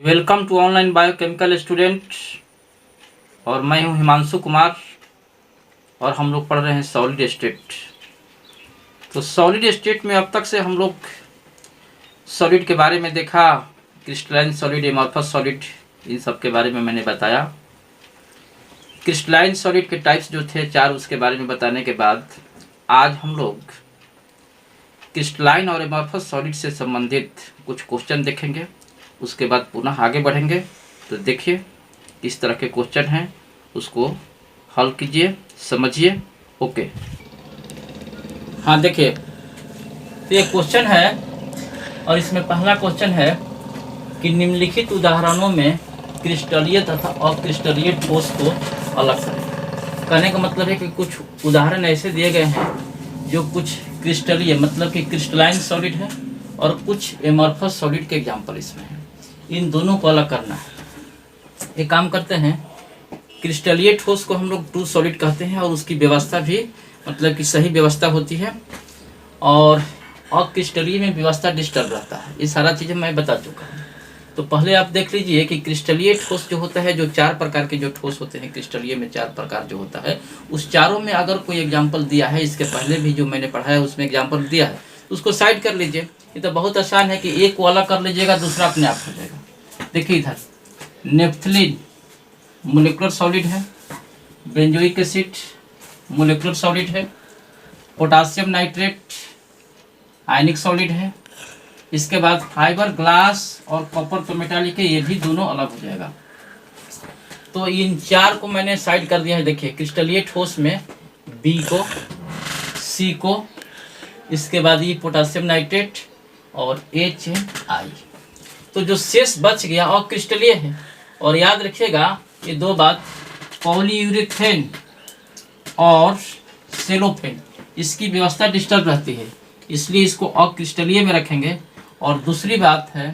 Welcome to online biochemical student. और मैं हूं हिमांशु कुमार और हम लोग पढ़ रहे हैं सॉलिड स्टेट। तो सॉलिड स्टेट में अब तक से हम लोग सॉलिड के बारे में देखा, क्रिस्टलाइन सॉलिड, एमॉर्फस सॉलिड, इन सब के बारे में मैंने बताया। क्रिस्टलाइन सॉलिड के टाइप्स जो थे 4, उसके बारे में बताने के बाद आज हम लोग क्रिस्टलाइन और एमॉर्फस सॉलिड से संबंधित कुछ क्वेश्चन देखेंगे। उसके बाद पुनः आगे बढ़ेंगे। तो देखिए इस तरह के क्वेश्चन हैं, उसको हल कीजिए, समझिए। ओके, हाँ देखिए, तो ये क्वेश्चन है और इसमें पहला क्वेश्चन है कि निम्नलिखित उदाहरणों में क्रिस्टलीय तथा अक्रिस्टलीय ठोस को अलग करें। कहने का मतलब है कि कुछ उदाहरण ऐसे दिए गए हैं जो कुछ क्रिस्टलीय मतलब कि क्रिस्टलाइन सॉलिड है और कुछ एमॉर्फस सॉलिड के एग्जाम्पल इसमें है। इन दोनों को अलग करना है। एक काम करते हैं, क्रिस्टलीय ठोस को हम लोग ट्रू सॉलिड कहते हैं और उसकी व्यवस्था भी मतलब कि सही व्यवस्था होती है, और अक्रिस्टलीय में व्यवस्था डिस्टर्ब रहता है। ये सारा चीज़ें मैं बता चुका हूँ। तो पहले आप देख लीजिए कि क्रिस्टलीय ठोस जो होता है, जो 4 प्रकार के जो ठोस होते हैं, क्रिस्टलीय में 4 प्रकार जो होता है, उस चारों में अगर कोई एग्जाम्पल दिया है, इसके पहले भी जो मैंने पढ़ा है उसमें एग्जाम्पल दिया है, तो उसको साइड कर लीजिए। ये तो बहुत आसान है कि एक को अलग कर लीजिएगा, दूसरा अपने आप हो जाएगा। देखिए इधर नेफ्थलीन मोलिकुलर सॉलिड है, बेंजोइक एसिड मोलिकुलर सॉलिड है, पोटासियम नाइट्रेट आयनिक सॉलिड है। इसके बाद फाइबर ग्लास और कॉपर तो मेटालिक है, ये भी दोनों अलग हो जाएगा। तो इन 4 को मैंने साइड कर दिया है। देखिए क्रिस्टलीय ठोस में बी को, सी को, इसके बाद ये पोटासियम नाइट्रेट और एच है आई। तो जो शेष बच गया अक्रिस्टलीय है। और याद रखिएगा ये 2 बात, पॉलीयूरेथेन और सेलोफेन, इसकी व्यवस्था डिस्टर्ब रहती है, इसलिए इसको अक्रिस्टलीय में रखेंगे। और दूसरी बात है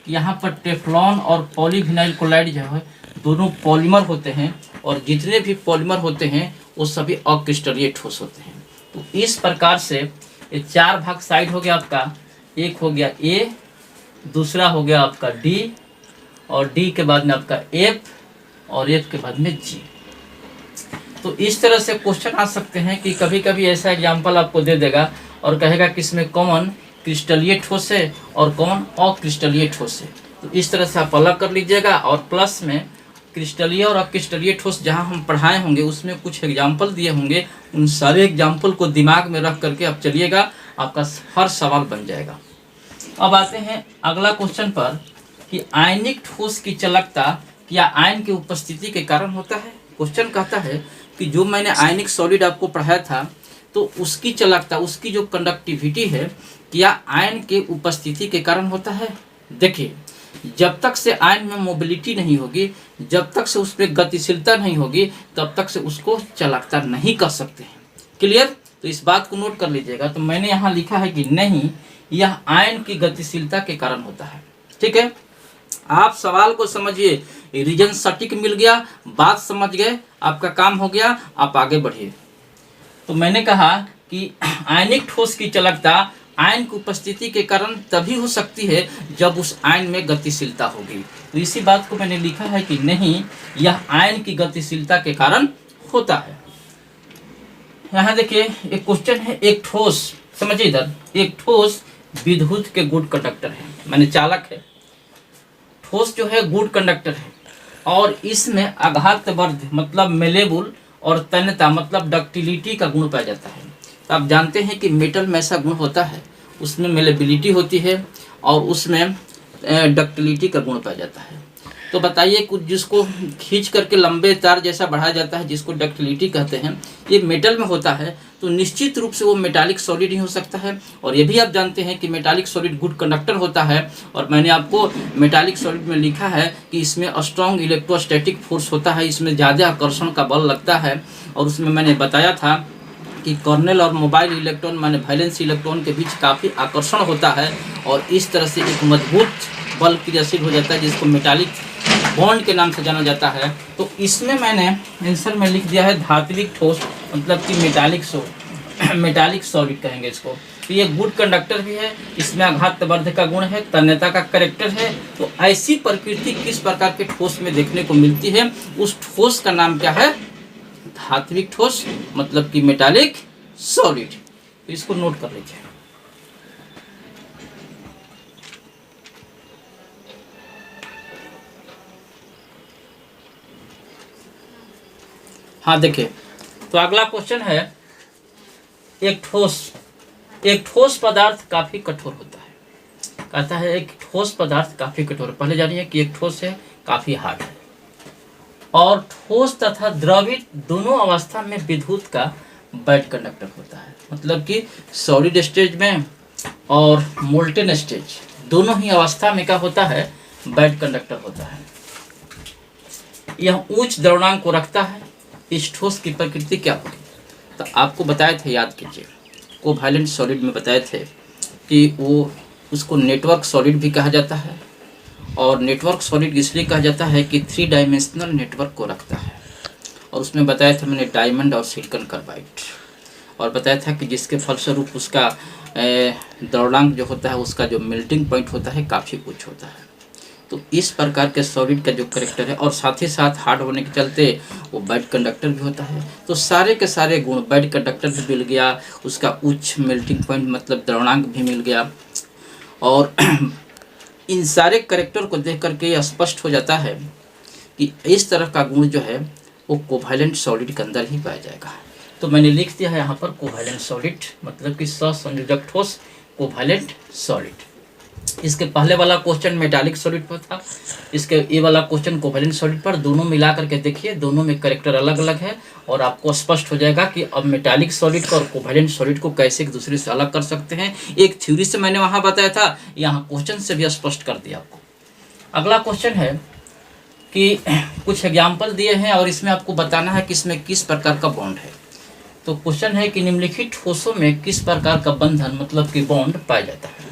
कि यहाँ पर टेफ्लॉन और पॉलीविनाइल क्लोराइड जो है दोनों पॉलीमर होते हैं, और जितने भी पॉलीमर होते हैं वो सभी अक्रिस्टलीय ठोस होते हैं। तो इस प्रकार से ये 4 भाग साइड हो गया आपका। एक हो गया ए, दूसरा हो गया आपका डी, और डी के बाद में आपका एफ, और एफ के बाद में जी। तो इस तरह से क्वेश्चन आ सकते हैं कि कभी कभी ऐसा एग्जाम्पल आपको दे देगा और कहेगा कि इसमें कौन क्रिस्टलीय ठोस है और कौन अक्रिस्टलीय ठोस है। तो इस तरह से आप अलग कर लीजिएगा। और प्लस में क्रिस्टलीय और अक्रिस्टलीय ठोस जहां हम पढ़ाए होंगे उसमें कुछ एग्जाम्पल दिए होंगे, उन सारे एग्जाम्पल को दिमाग में रख करके आप चलिएगा, आपका हर सवाल बन जाएगा। अब आते हैं अगला क्वेश्चन पर कि आयनिक ठोस की चालकता क्या आयन की उपस्थिति के कारण होता है। क्वेश्चन कहता है कि जो मैंने आयनिक सॉलिड आपको पढ़ाया था, तो उसकी चालकता, उसकी जो कंडक्टिविटी है, क्या आयन के उपस्थिति के कारण होता है। देखिए जब तक से आयन में मोबिलिटी नहीं होगी, जब तक से उस पर गतिशीलता नहीं होगी, तब तक से उसको चालकता नहीं कर सकते हैं। क्लियर? तो इस बात को नोट कर लीजिएगा। तो मैंने यहाँ लिखा है कि नहीं, यह आयन की गतिशीलता के कारण होता है। ठीक है, आप सवाल को समझिए, रीजन सटीक मिल गया, बात समझ गए, आपका काम हो गया, आप आगे बढ़िए। तो मैंने कहा कि आयनिक ठोस की चालकता आयन की उपस्थिति के कारण तभी हो सकती है जब उस आयन में गतिशीलता होगी। तो इसी बात को मैंने लिखा है कि नहीं, यह आयन की गतिशीलता के कारण होता है। यहाँ देखिए एक क्वेश्चन है, एक ठोस, समझिए इधर, एक ठोस विद्युत के गुड कंडक्टर है, माने चालक है। ठोस जो है गुड कंडक्टर है और इसमें आघातवर्ध मतलब मेलेबल और तन्यता मतलब डक्टिलिटी का गुण पाया जाता है। तो आप जानते हैं कि मेटल में ऐसा गुण होता है, उसमें मेलेबिलिटी होती है और उसमें डक्टिलिटी का गुण पाया जाता है। तो बताइए, कुछ जिसको खींच करके लंबे तार जैसा बढ़ाया जाता है, जिसको डक्टिलिटी कहते हैं, ये मेटल में होता है, तो निश्चित रूप से वो मेटालिक सॉलिड ही हो सकता है। और ये भी आप जानते हैं कि मेटालिक सॉलिड गुड कंडक्टर होता है। और मैंने आपको मेटालिक सॉलिड में लिखा है कि इसमें स्ट्रॉन्ग इलेक्ट्रोस्टैटिक फोर्स होता है, इसमें ज़्यादा आकर्षण का बल लगता है। और उसमें मैंने बताया था कि कर्नेल और मोबाइल इलेक्ट्रॉन माने वैलेंस इलेक्ट्रॉन के बीच काफ़ी आकर्षण होता है, और इस तरह से एक मजबूत बल क्रियाशील हो जाता है, जिसको मेटालिक बॉन्ड के नाम से जाना जाता है। तो इसमें मैंने आंसर में लिख दिया है धात्विक ठोस, मतलब कि मेटालिक मेटालिक सॉलिड कहेंगे इसको। तो ये गुड कंडक्टर भी है, इसमें आघात का गुण है, तन्यता का करेक्टर है। तो ऐसी प्रकृति किस प्रकार के ठोस में देखने को मिलती है, उस ठोस का नाम क्या है? धात्विक ठोस, मतलब कि मेटालिक सॉलिड। तो इसको नोट कर लीजिए। हाँ देखिए, तो अगला क्वेश्चन है, एक ठोस पदार्थ काफी कठोर होता है। कहता है एक ठोस पदार्थ काफी कठोर, पहले जानिए कि एक ठोस है काफी हार्ड है, और ठोस तथा द्रवित दोनों अवस्था में विद्युत का बैड कंडक्टर होता है। मतलब कि सॉलिड स्टेज में और मोल्टेन स्टेज दोनों ही अवस्था में क्या होता है? बैड कंडक्टर होता है। यह उच्च द्रव्यमान को रखता है। इस ठोस की प्रकृति क्या होगी? तो आपको बताए थे, याद कीजिए, कोवैलेंट सॉलिड में बताए थे कि वो उसको नेटवर्क सॉलिड भी कहा जाता है। और नेटवर्क सॉलिड इसलिए कहा जाता है कि 3 डायमेंशनल नेटवर्क को रखता है। और उसमें बताया था मैंने डायमंड और सिलिकॉन कार्बाइड, और बताया था कि जिसके फलस्वरूप उसका द्रव्यमान जो होता है, उसका जो मेल्टिंग पॉइंट होता है काफ़ी उच्च होता है। तो इस प्रकार के सॉलिड का जो करेक्टर है, और साथ ही साथ हार्ड होने के चलते वो बैड कंडक्टर भी होता है। तो सारे के सारे गुण, बैड कंडक्टर भी मिल गया, उसका उच्च मेल्टिंग पॉइंट मतलब द्रव्यमान भी मिल गया, और इन सारे करेक्टर को देख करके ये स्पष्ट हो जाता है कि इस तरह का गुण जो है वो कोवैलेंट सॉलिड के अंदर ही पाया जाएगा। तो मैंने लिख दिया है यहाँ पर कोवैलेंट सॉलिड, मतलब कि सहसंयोजक ठोस, कोवैलेंट सॉलिड। इसके पहले वाला क्वेश्चन मेटालिक सॉलिड पर था, इसके ये वाला क्वेश्चन कोवैलेंट सॉलिड पर। दोनों मिला करके देखिए, दोनों में करेक्टर अलग अलग है, और आपको स्पष्ट हो जाएगा कि अब मेटालिक सॉलिड को और कोवैलेंट सॉलिड को कैसे एक दूसरे से अलग कर सकते हैं। एक थ्योरी से मैंने वहाँ बताया था, यहाँ क्वेश्चन से भी स्पष्ट कर दिया आपको। अगला क्वेश्चन है कि कुछ एग्जाम्पल दिए हैं, और इसमें आपको बताना है कि इसमें किस प्रकार का बॉन्ड है। तो क्वेश्चन है कि निम्नलिखित ठोसों में किस प्रकार का बंधन, मतलब कि बॉन्ड पाया जाता है।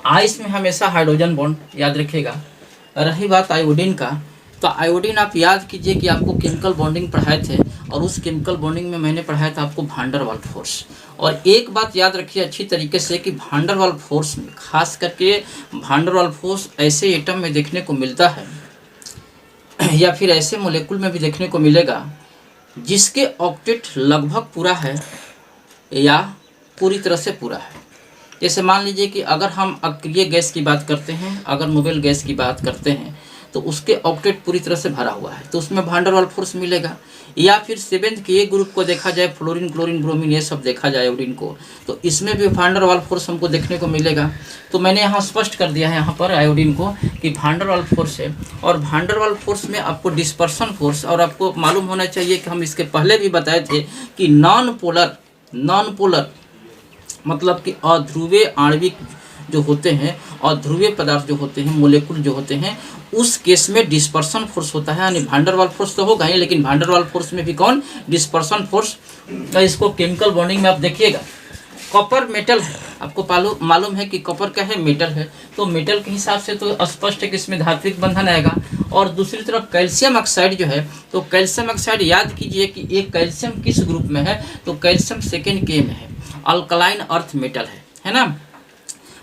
आइस में हमेशा हाइड्रोजन बॉन्ड, याद रखिएगा। रही बात आयोडीन का, तो आयोडीन आप याद कीजिए कि आपको केमिकल बॉन्डिंग पढ़ाए थे, और उस केमिकल बॉन्डिंग में मैंने पढ़ाया था आपको भान डर वाल्स फोर्स। और एक बात याद रखिए अच्छी तरीके से कि भान डर वाल्स फोर्स में, खास करके भान डर वाल्स फोर्स ऐसे एटम में देखने को मिलता है, या फिर ऐसे मोलेकुल में भी देखने को मिलेगा जिसके ऑक्टेट लगभग पूरा है या पूरी तरह से पूरा है। जैसे मान लीजिए कि अगर हम अक्रिय गैस की बात करते हैं, अगर नोबेल गैस की बात करते हैं, तो उसके ऑक्टेट पूरी तरह से भरा हुआ है, तो उसमें भान डर वाल्स फोर्स मिलेगा। या फिर 7th के ग्रुप को देखा जाए, फ्लोरीन, क्लोरीन, ब्रोमीन, ये सब देखा जाए आयोडीन को, तो इसमें भी भान डर वाल्स फोर्स हमको देखने को मिलेगा। तो मैंने यहाँ स्पष्ट कर दिया है यहाँ पर आयोडीन को कि भान डर वाल्स फोर्स है। और भान डर वाल्स फोर्स में आपको डिस्पर्सन फोर्स, और आपको मालूम होना चाहिए कि हम इसके पहले भी बताए थे कि नॉन पोलर मतलब कि अध्रुवीय आणविक जो होते हैं, अध्रुवीय पदार्थ जो होते हैं, मोलेकुल जो होते हैं, उस केस में डिस्पर्सन फोर्स होता है। यानी भान डर वाल्स फोर्स तो होगा ही, लेकिन भान डर वाल्स फोर्स में भी कौन? Dispersion force. तो इसको केमिकल बॉन्डिंग में आप देखिएगा, कॉपर मेटल है, आपको मालूम है कि कॉपर क्या है? मेटल है। तो मेटल के हिसाब से तो स्पष्ट है कि इसमें धात्विक बंधन आएगा। और दूसरी तरफ कैल्शियम ऑक्साइड जो है, तो कैल्शियम ऑक्साइड याद कीजिए कि एक कैल्शियम किस ग्रुप में है? तो कैल्शियम 2nd के में है, अल्कलाइन अर्थ मेटल है ना,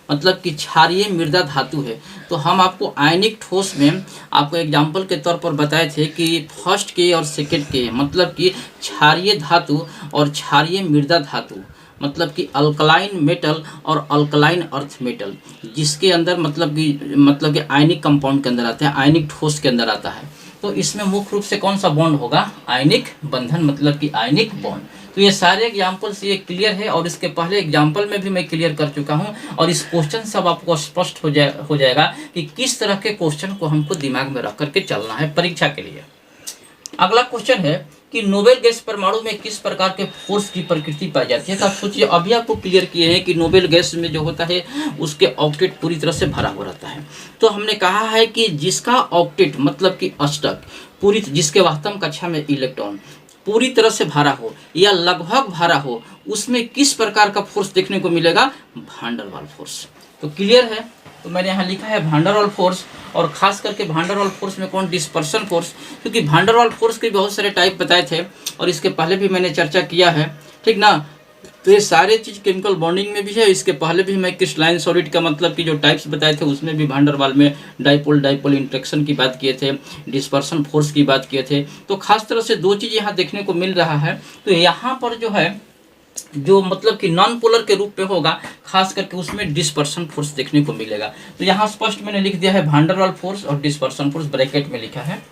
मतलब कि क्षारीय मृदा धातु है। तो हम आपको आयनिक ठोस में आपको एग्जाम्पल के तौर पर बताए थे कि 1st के और 2nd के, मतलब कि क्षारीय धातु और क्षारीय मृदा धातु, मतलब कि अल्कलाइन मेटल और अल्कलाइन अर्थ मेटल, जिसके अंदर मतलब कि आयनिक कंपाउंड के अंदर आता है, आयनिक ठोस के अंदर आता है। तो इसमें मुख्य रूप से कौन सा बॉन्ड होगा? आयनिक बंधन, मतलब कि आयनिक बॉन्ड। तो ये सारे एग्जाम्पल से ये क्लियर है, और इसके पहले एग्जाम्पल में भी मैं क्लियर कर चुका हूँ, और इस क्वेश्चन से अब आपको स्पष्ट हो जाएगा कि किस तरह के क्वेश्चन को हमको दिमाग में रख करके चलना है परीक्षा के लिए। अगला क्वेश्चन है कि नोबेल गैस परमाणु में किस प्रकार के फोर्स की प्रकृति पाई जाती है। तो आप सोचिए, अभी आपको क्लियर किए हैं कि नोबेल गैस में जो होता है उसके ऑक्टेट पूरी तरह से भरा हुआ रहता है। तो हमने कहा है कि जिसका ऑक्टेट मतलब कि अष्टक पूरी, जिसके वास्तव कक्षा में इलेक्ट्रॉन पूरी तरह से भरा हो या लगभग भरा हो, उसमें किस प्रकार का फोर्स देखने को मिलेगा? भान डर वाल्स फोर्स। तो क्लियर है, तो मैंने यहाँ लिखा है भान डर वाल्स फोर्स, और खास करके भान डर वाल्स फोर्स में कौन? डिस्पर्सन फोर्स, क्योंकि भान डर वाल्स फोर्स के बहुत सारे टाइप बताए थे, और इसके पहले भी मैंने चर्चा किया है, ठीक ना। तो ये सारे चीज़ केमिकल बॉन्डिंग में भी है। इसके पहले भी मैं क्रिस्टलाइन सॉलिड का मतलब कि जो टाइप्स बताए थे उसमें भी वैन डर वाल में डाइपोल डाइपोल इंटरेक्शन की बात किए थे, डिस्पर्सन फोर्स की बात किए थे। तो खास तरह से दो चीज़ यहाँ देखने को मिल रहा है। तो यहाँ पर जो है जो मतलब कि नॉन पोलर के रूप में होगा, खास करके उसमें डिस्पर्सन फोर्स देखने को मिलेगा। तो यहाँ स्पष्ट मैंने लिख दिया है वैन डर वाल फोर्स और डिस्पर्सन फोर्स ब्रैकेट में लिखा है।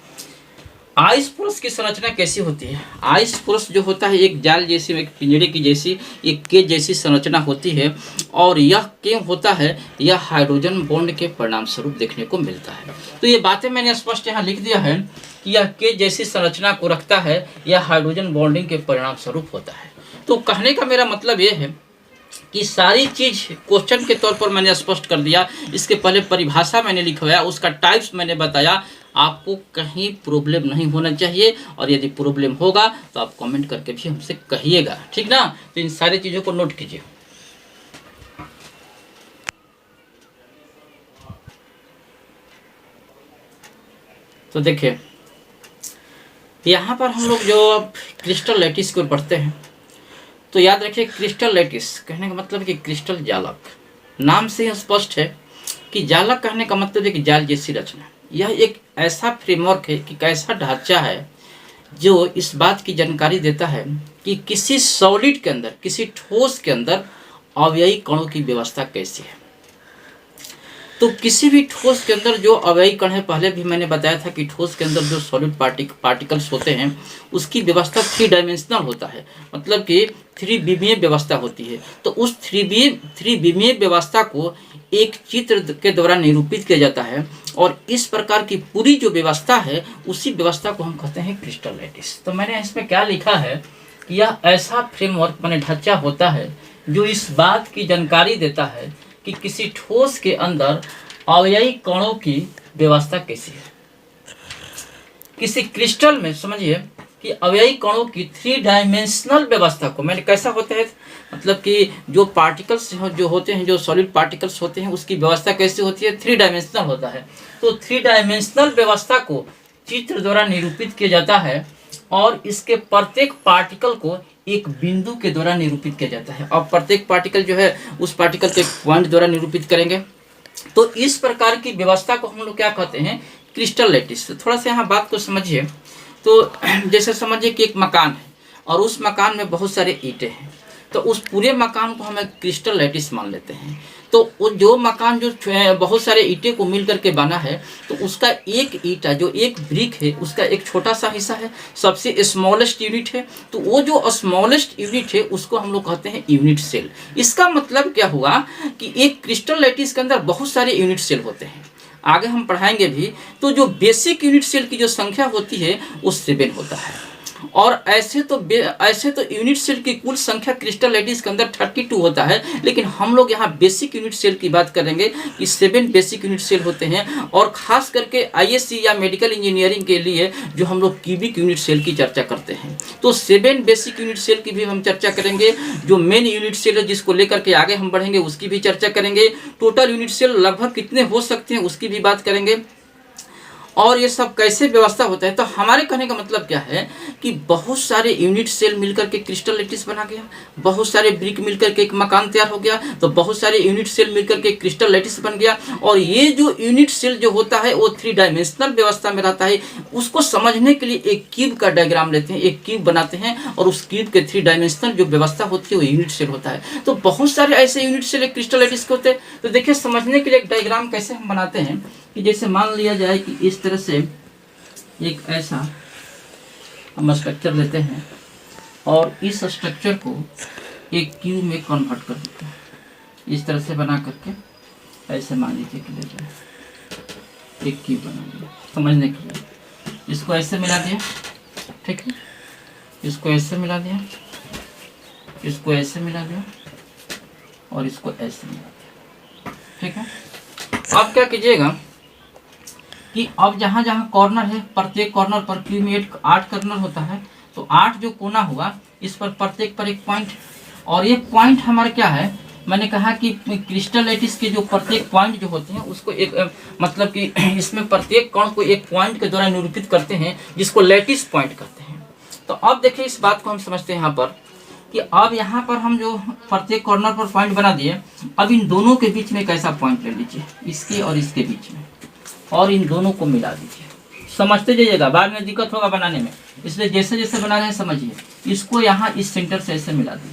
आइस फोर्स की संरचना कैसी होती है? आइस फोर्स जो होता है एक जाल जैसी, एक पिंजरे की जैसी, एक केज जैसी संरचना होती है। और यह क्यों होता है? यह हाइड्रोजन बॉन्ड के परिणाम स्वरूप देखने को मिलता है। तो ये बातें मैंने स्पष्ट यहाँ लिख दिया है कि यह केज जैसी संरचना को रखता है, यह हाइड्रोजन बॉन्डिंग के परिणाम स्वरूप होता है। तो कहने का मेरा मतलब ये है कि सारी चीज़ क्वेश्चन के तौर पर मैंने स्पष्ट कर दिया। इसके पहले परिभाषा मैंने लिखवाया, उसका टाइप्स मैंने बताया। आपको कहीं प्रॉब्लम नहीं होना चाहिए, और यदि प्रॉब्लम होगा तो आप कमेंट करके भी हमसे कहिएगा, ठीक ना। तो इन सारी चीज़ों को नोट कीजिए। तो देखिए यहाँ पर हम लोग जो क्रिस्टल लैटिस को पढ़ते हैं, तो याद रखिए क्रिस्टल लैटिस कहने का मतलब कि क्रिस्टल जालक। नाम से ही स्पष्ट है कि जालक कहने का मतलब है कि जाल जैसी रचना। यह एक ऐसा फ्रेमवर्क है कि ऐसा ढांचा है जो इस बात की जानकारी देता है कि किसी सॉलिड के अंदर, किसी ठोस के अंदर अवयवी कणों की व्यवस्था कैसी है। तो किसी भी ठोस के अंदर जो अवयवी कण है, पहले भी मैंने बताया था कि ठोस के अंदर जो सॉलिड पार्टिकल्स होते हैं उसकी व्यवस्था 3 डायमेंशनल होता है, मतलब कि 3 विमीय व्यवस्था होती है। तो उस 3 विमीय व्यवस्था को एक चित्र के द्वारा निरूपित किया जाता है, और इस प्रकार की पूरी जो व्यवस्था है उसी व्यवस्था को हम कहते हैं क्रिस्टल लैटिस। तो मैंने इसमें क्या लिखा है कि यह ऐसा फ्रेमवर्क माने ढांचा होता है जो इस बात की जानकारी देता है कि किसी ठोस के अंदर अवयवी कणों की व्यवस्था कैसी है। किसी क्रिस्टल में समझिए कि अवयवी कणों की 3 डायमेंशनल व्यवस्था को, मैंने कैसा होता है मतलब कि जो पार्टिकल्स जो होते हैं, जो सॉलिड पार्टिकल्स होते हैं, उसकी व्यवस्था कैसी होती है? 3 डायमेंशनल होता है। तो 3 डायमेंशनल व्यवस्था को चित्र द्वारा निरूपित किया जाता है, और इसके प्रत्येक पार्टिकल को एक बिंदु के द्वारा निरूपित किया जाता है। और प्रत्येक पार्टिकल जो है उस पार्टिकल के पॉइंट द्वारा निरूपित करेंगे। तो इस प्रकार की व्यवस्था को हम लोग क्या कहते हैं? Crystal lattice. थोड़ा सा यहाँ बात को समझिए। तो जैसे समझिए कि एक मकान है और उस मकान में बहुत सारे ईंटें हैं, तो उस पूरे मकान को हम एक क्रिस्टल लैटिस मान लेते हैं। तो वो जो मकान जो बहुत सारे ईंटें को मिल करके बना है, तो उसका एक ईंटा जो एक ब्रिक है उसका एक छोटा सा हिस्सा है, सबसे स्मॉलेस्ट यूनिट है। तो वो जो स्मॉलेस्ट यूनिट है उसको हम लोग कहते हैं यूनिट सेल। इसका मतलब क्या हुआ कि एक क्रिस्टल लैटिस के अंदर बहुत सारे यूनिट सेल होते हैं, आगे हम पढ़ाएंगे भी। तो जो बेसिक यूनिट सेल की जो संख्या होती है वो 7 होता है। और ऐसे तो यूनिट सेल की कुल संख्या क्रिस्टल लैटिस के अंदर 32 होता है, लेकिन हम लोग यहाँ बेसिक यूनिट सेल की बात करेंगे कि 7 बेसिक यूनिट सेल होते हैं। और खास करके आईएससी या मेडिकल इंजीनियरिंग के लिए जो हम लोग क्यूबिक यूनिट सेल की चर्चा करते हैं, तो 7 बेसिक यूनिट सेल की भी हम चर्चा करेंगे। जो मेन यूनिट सेल है जिसको लेकर के आगे हम बढ़ेंगे उसकी भी चर्चा करेंगे। टोटल यूनिट सेल लगभग कितने हो सकते हैं उसकी भी बात करेंगे, और ये सब कैसे व्यवस्था होता है। तो हमारे कहने का मतलब क्या है कि बहुत सारे यूनिट सेल मिलकर के क्रिस्टल लैटिस बना गया, बहुत सारे ब्रिक मिलकर के एक मकान तैयार हो गया, तो बहुत सारे यूनिट सेल मिलकर के क्रिस्टल लैटिस बन गया। और ये जो यूनिट सेल जो होता है वो 3 डायमेंशनल व्यवस्था में रहता है। उसको समझने के लिए एक क्यूब का डायग्राम लेते हैं, एक क्यूब बनाते हैं, और उस क्यूब के 3 डायमेंशनल जो व्यवस्था होती है वो यूनिट सेल होता है। तो बहुत सारे ऐसे यूनिट सेल क्रिस्टल लैटिस के होते हैं। तो देखिए समझने के लिए एक डायग्राम कैसे हम बनाते हैं कि जैसे मान लिया जाए कि इस तरह से एक ऐसा हम स्ट्रक्चर लेते हैं और इस स्ट्रक्चर को एक क्यूब में कन्वर्ट कर देते हैं, इस तरह से बना करके ऐसे मान लीजिए कि ले जाए एक क्यूब बना दिया। समझने के लिए इसको ऐसे मिला दिया, ठीक है, इसको ऐसे मिला दिया, इसको ऐसे मिला दिया, और इसको ऐसे मिला दिया, ठीक है। अब क्या कीजिएगा कि अब जहाँ जहाँ कॉर्नर है, प्रत्येक कॉर्नर पर क्यूब में 8 कॉर्नर होता है, तो 8 जो कोना हुआ इस पर प्रत्येक पर एक पॉइंट, और ये पॉइंट हमारा क्या है, मैंने कहा कि क्रिस्टल लैटिस के जो प्रत्येक पॉइंट जो होते हैं उसको एक मतलब कि इसमें प्रत्येक कण को एक पॉइंट के द्वारा निरूपित करते हैं जिसको लैटिस पॉइंट कहते हैं। तो अब देखिए इस बात को हम समझते हैं यहाँ पर कि अब यहाँ पर हम जो प्रत्येक कॉर्नर पर पॉइंट बना दिए, अब इन दोनों के बीच में एक ऐसा पॉइंट ले लीजिए, इसके और इसके बीच में, और इन दोनों को मिला दीजिए। समझते जाइएगा, बाद में दिक्कत होगा बनाने में, इसलिए जैसे जैसे बना रहे हैं समझिए। इसको यहाँ इस सेंटर से ऐसे मिला दिए।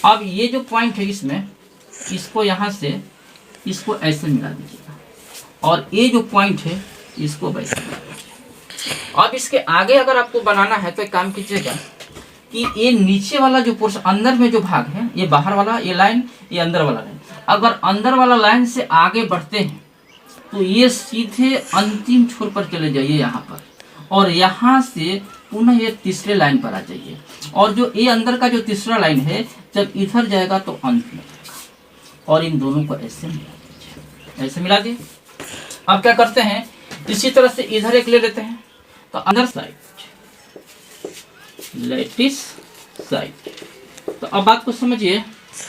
अब ये जो पॉइंट है इसमें, इसको यहाँ से इसको ऐसे मिला दीजिएगा, और ये जो पॉइंट है इसको वैसे मिला दीजिए। अब इसके आगे अगर आपको बनाना है तो एक काम कीजिएगा कि ये नीचे वाला जो पोर्शन, अंदर में जो भाग है, ये बाहर वाला ये लाइन, ये अंदर वाला लाइन, अगर अंदर वाला लाइन से आगे बढ़ते हैं तो ये सीधे अंतिम छोर पर चले जाइए यहाँ पर, और यहाँ से पुनः ये तीसरे लाइन पर आ जाइए, और जो ये अंदर का जो तीसरा लाइन है जब इधर जाएगा तो अंत में जाएगा, और इन दोनों को ऐसे मिला दीजिए, ऐसे मिला दिए। अब क्या करते हैं, इसी तरह से इधर एक ले लेते हैं, तो अंदर साइड लैटिस साइड। तो अब बात को समझिए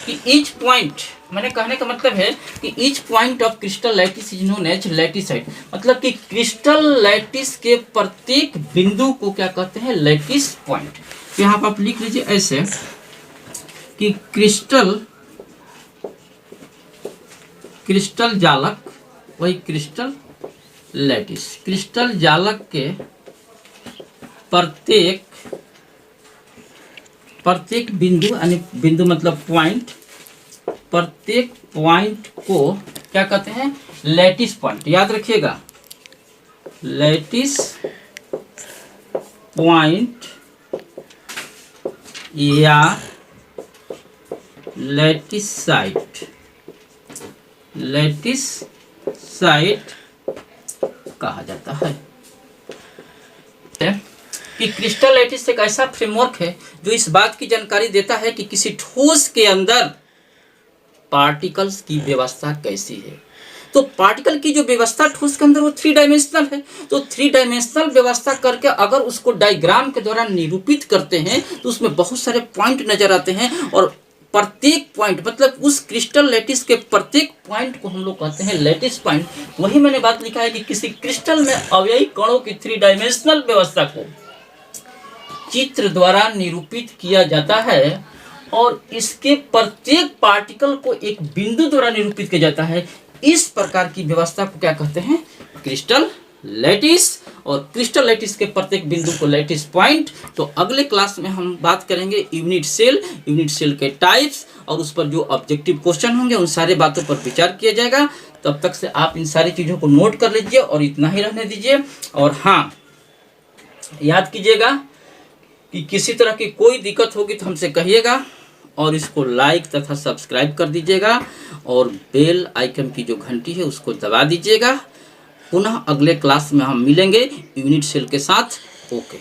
कि ईच पॉइंट, मैंने कहने का मतलब है कि each point of crystal lattice is known as lattice site, मतलब कि क्रिस्टल लैटिस के प्रत्येक बिंदु को क्या कहते हैं, लैटिस पॉइंट। तो यहाँ पर आप लिख लीजिए ऐसे कि क्रिस्टल जालक, वही क्रिस्टल लैटिस, क्रिस्टल जालक के प्रत्येक बिंदु, यानी बिंदु मतलब पॉइंट, प्रत्येक पॉइंट को क्या कहते हैं, लैटिस पॉइंट। याद रखिएगा, लैटिस पॉइंट या लैटिस साइट कहा जाता है। कि क्रिस्टल लैटिस एक ऐसा फ्रेमवर्क है जो इस बात की जानकारी देता है कि किसी ठोस के अंदर पार्टिकल्स की व्यवस्था कैसी है। तो पार्टिकल की जो व्यवस्था ठोस के अंदर वो 3 डायमेंशनल है। तो 3 डायमेंशनल व्यवस्था करके अगर उसको डायग्राम के द्वारा निरूपित करते हैं तो उसमें बहुत सारे पॉइंट नजर आते हैं, और प्रत्येक पॉइंट मतलब उस क्रिस्टल लैटिस के प्रत्येक पॉइंट को हम लोग कहते हैं लैटिस पॉइंट। वही मैंने बात लिखा है कि किसी क्रिस्टल में अवयवी कणों की 3 डायमेंशनल व्यवस्था को चित्र द्वारा निरूपित किया जाता है, और इसके प्रत्येक पार्टिकल को एक बिंदु द्वारा निरूपित किया जाता है। इस प्रकार की व्यवस्था को क्या कहते हैं, क्रिस्टल लैटिस, और क्रिस्टल लैटिस के प्रत्येक बिंदु को लैटिस पॉइंट। तो अगले क्लास में हम बात करेंगे यूनिट सेल के टाइप्स, और उस पर जो ऑब्जेक्टिव क्वेश्चन होंगे उन सारे बातों पर विचार किया जाएगा। तब तक से आप इन सारी चीज़ों को नोट कर लीजिए और इतना ही रहने दीजिए। और हाँ, याद कीजिएगा कि किसी तरह की कोई दिक्कत होगी तो हमसे कहिएगा, और इसको लाइक तथा सब्सक्राइब कर दीजिएगा, और बेल आइकन की जो घंटी है उसको दबा दीजिएगा। पुनः अगले क्लास में हम मिलेंगे यूनिट सेल के साथ। ओके।